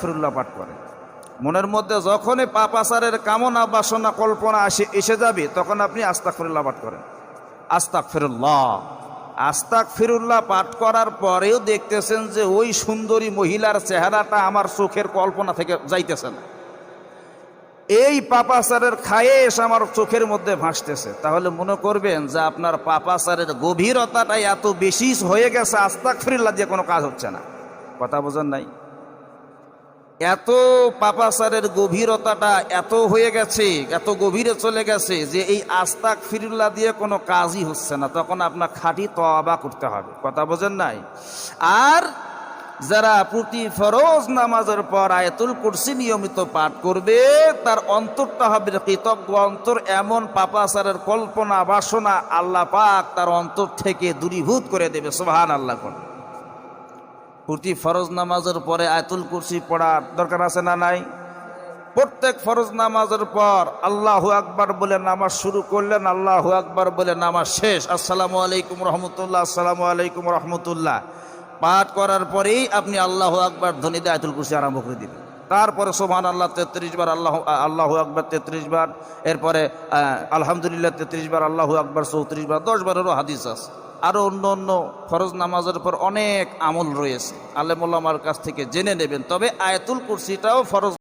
ফিরুল্লাহ পাঠ করেন। মনের মধ্যে যখনই পাপাচারের কামনা বাসনা কল্পনা এসে যাবে তখন আপনি আস্তাগফিরুল্লাহ পাঠ করেন। আস্তাগফিরুল্লাহ আস্তাগফিরুল্লাহ পাঠ করার পরেও দেখতেছেন যে ওই সুন্দরী মহিলার চেহারাটা আমার চোখের কল্পনা থেকে যাইতেছে না, এই পাপাচারের খায়েশ আমার চোখের মধ্যে ভাসতেছে, তাহলে মনে করবেন যে আপনার পাপাচারের গভীরতাটা এত বেশি হয়ে গেছে, আস্তাগফিরুল্লাহ দিয়ে কোনো কাজ হচ্ছে না। কথা বোঝেন নাই? এত পাপাচারের গভীরতাটা এত হয়ে গেছে, এত গভীরে চলে গেছে যে এই আস্তাগফিরুল্লাহ দিয়ে কোনো কাজই হচ্ছে না, তখন আপনার খাঁটি তওবা করতে হবে। কথা বোঝেন নাই? আর যারা প্রতি ফরজ নামাজের পর আয়াতুল কুরসি নিয়মিত পাঠ করবে তার অন্তরটা হবে কৃতজ্ঞ অন্তর, এমন পাপাচারের কল্পনা বাসনা আল্লাহ পাক তার অন্তর থেকে দূরীভূত করে দেবে। সুবহানাল্লাহ। প্রতি ফরজ নামাজের পরে আয়াতুল কুরসি পড়ার দরকার আছে না নাই? প্রত্যেক ফরজ নামাজের পর আল্লাহু আকবার বলে নামাজ শুরু করলেন, আল্লাহু আকবার বলে নামাজ শেষ, আসসালামু আলাইকুম রহমতুল্লাহ, আসসালামু আলাইকুম রহমতুল্লাহ পাঠ করার পরেই আপনি আল্লাহু আকবার ধ্বনি দিয়ে আয়াতুল কুরসি আরম্ভ করে দিবেন। তারপরে সুবহানাল্লাহ 33 বার, আল্লাহু আকবার 33 বার, এরপরে আলহামদুলিল্লাহ 33 বার, আল্লাহু আকবার 34 বার, 10 বারেরও হাদিস আছে। আরও অন্য অন্য ফরজ নামাজের পর অনেক আমল রয়েছে, আলেম ওলামার কাছ থেকে জেনে নেবেন। তবে আয়াতুল কুরসিটাও ফরজ